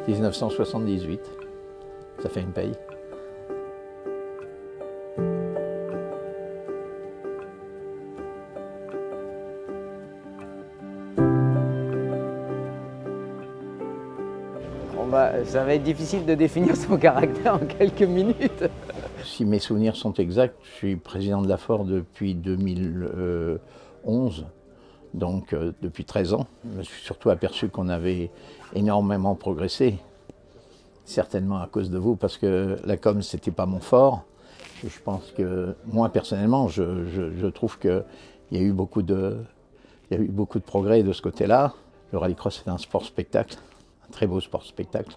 1978, ça fait une paye. Ça va être difficile de définir son caractère en quelques minutes. Si mes souvenirs sont exacts, je suis président de la FOR depuis 2011, donc depuis 13 ans. Je me suis surtout aperçu qu'on avait énormément progressé, certainement à cause de vous, parce que la com, c'était pas mon fort. Et je pense que, moi personnellement, je trouve qu'il y a eu beaucoup de progrès de ce côté-là. Le rallycross est un sport-spectacle, un très beau sport-spectacle,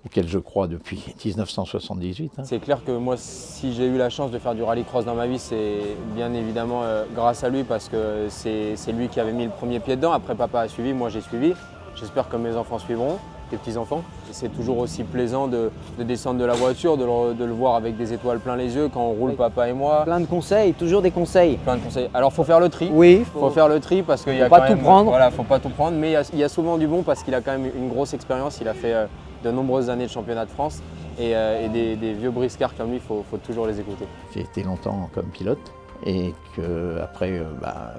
auquel je crois depuis 1978. C'est clair que moi, si j'ai eu la chance de faire du rallycross dans ma vie, c'est bien évidemment grâce à lui, parce que c'est lui qui avait mis le premier pied dedans. Après, papa a suivi, moi j'ai suivi. J'espère que mes enfants suivront, les petits-enfants. C'est toujours aussi plaisant de descendre de la voiture, de le voir avec des étoiles plein les yeux quand on roule, papa et moi. Plein de conseils, toujours des conseils. Plein de conseils. Alors, il faut faire le tri. Oui. Faut faire le tri parce qu'il y a pas quand tout même, prendre. Voilà, faut pas tout prendre, mais il y a souvent du bon parce qu'il a quand même une grosse expérience. Il a fait de nombreuses années de championnat de France et des vieux briscards comme lui, il faut toujours les écouter. J'ai été longtemps comme pilote et qu'après, à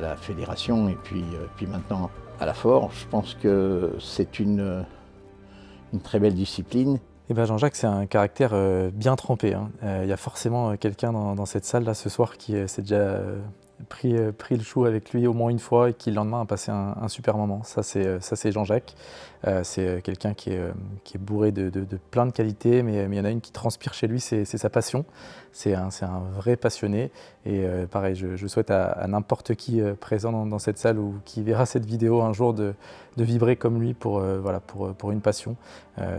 la fédération et puis maintenant à la FOR, je pense que c'est une très belle discipline. Et ben Jean-Jacques, c'est un caractère bien trempé. Il y a forcément quelqu'un dans cette salle là ce soir qui s'est déjà pris le chou avec lui au moins une fois et qui le lendemain a passé un super moment. Ça c'est Jean-Jacques. C'est quelqu'un qui est bourré de plein de qualités, mais il y en a une qui transpire chez lui, c'est sa passion. C'est un vrai passionné. Et pareil, je souhaite à n'importe qui présent dans cette salle ou qui verra cette vidéo un jour de vibrer comme lui pour une passion.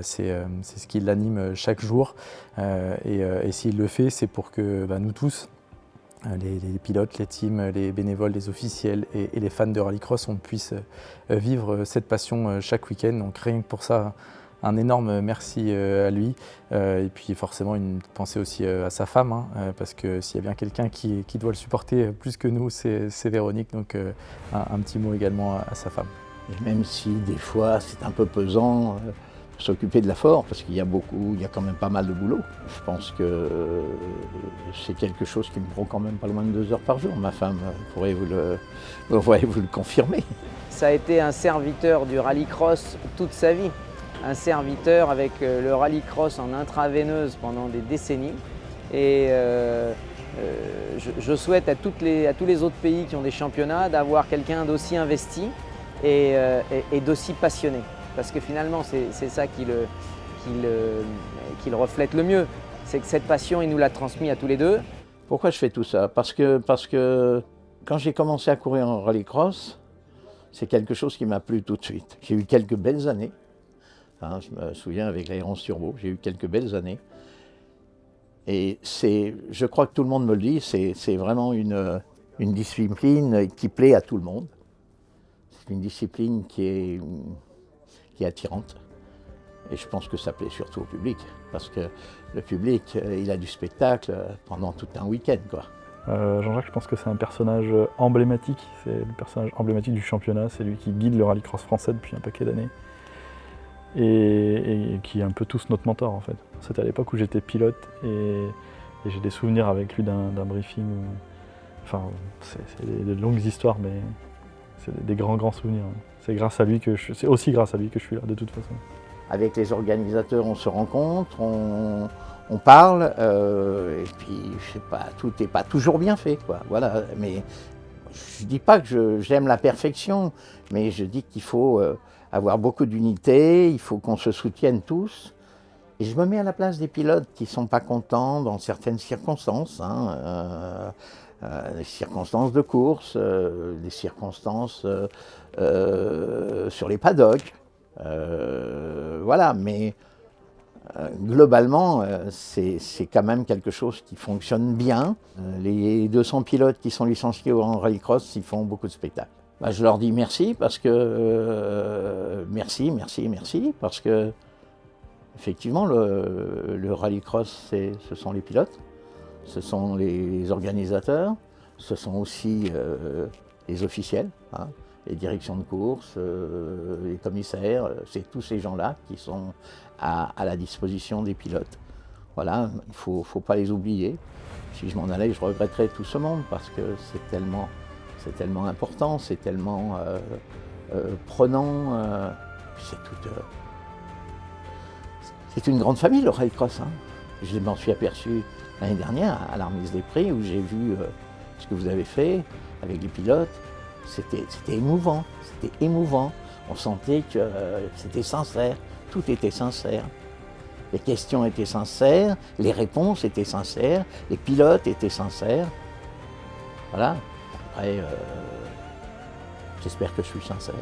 C'est ce qui l'anime chaque jour. Et s'il le fait, c'est pour que nous tous, les pilotes, les teams, les bénévoles, les officiels et les fans de rallycross, on puisse vivre cette passion chaque week-end. Donc rien que pour ça, un énorme merci à lui. Et puis forcément une pensée aussi à sa femme, parce que s'il y a bien quelqu'un qui doit le supporter plus que nous, c'est Véronique. Donc un petit mot également à sa femme. Et même si des fois c'est un peu pesant, s'occuper de la FOR, parce qu'il y a quand même pas mal de boulot. Je pense que c'est quelque chose qui me prend quand même pas loin de 2 heures par jour. Ma femme pourrait vous le confirmer. Ça a été un serviteur du rallycross toute sa vie. Un serviteur avec le rallycross en intraveineuse pendant des décennies. Et je souhaite à tous les autres pays qui ont des championnats d'avoir quelqu'un d'aussi investi et d'aussi passionné. Parce que finalement, c'est ça qui le reflète le mieux. C'est que cette passion, il nous l'a transmis à tous les deux. Pourquoi je fais tout ça ? Parce que quand j'ai commencé à courir en rallycross, c'est quelque chose qui m'a plu tout de suite. J'ai eu quelques belles années. Je me souviens avec l'Aéron Turbo, j'ai eu quelques belles années. Et je crois que tout le monde me le dit, c'est vraiment une discipline qui plaît à tout le monde. C'est une discipline qui est attirante. Et je pense que ça plaît surtout au public, parce que le public, il a du spectacle pendant tout un week-end, quoi. Jean-Jacques, je pense que c'est un personnage emblématique. C'est le personnage emblématique du championnat. C'est lui qui guide le rallycross français depuis un paquet d'années. Et qui est un peu tous notre mentor, en fait. C'était à l'époque où j'étais pilote et j'ai des souvenirs avec lui d'un briefing. Enfin, c'est des longues histoires, mais c'est des grands souvenirs. C'est aussi grâce à lui que je suis là, de toute façon. Avec les organisateurs, on se rencontre, on parle, et puis, je sais pas, tout n'est pas toujours bien fait, quoi. Voilà. Mais je dis pas que j'aime la perfection, mais je dis qu'il faut avoir beaucoup d'unité, il faut qu'on se soutienne tous. Et je me mets à la place des pilotes qui ne sont pas contents dans certaines circonstances. Les circonstances de course, les circonstances sur les paddocks. Voilà, mais globalement, c'est quand même quelque chose qui fonctionne bien. Les 200 pilotes qui sont licenciés en rallycross, ils font beaucoup de spectacles. Je leur dis merci parce que merci, parce que effectivement le rallycross, ce sont les pilotes, ce sont les organisateurs, ce sont aussi les officiels. les directions de course, les commissaires, c'est tous ces gens-là qui sont à la disposition des pilotes. Voilà, il ne faut pas les oublier. Si je m'en allais, je regretterais tout ce monde parce que c'est tellement important, c'est tellement prenant. C'est une grande famille, le rallycross. Hein. Je m'en suis aperçu l'année dernière à la remise des prix où j'ai vu ce que vous avez fait avec les pilotes. C'était émouvant, c'était émouvant. On sentait que c'était sincère, tout était sincère. Les questions étaient sincères, les réponses étaient sincères, les pilotes étaient sincères. Voilà. Après, j'espère que je suis sincère.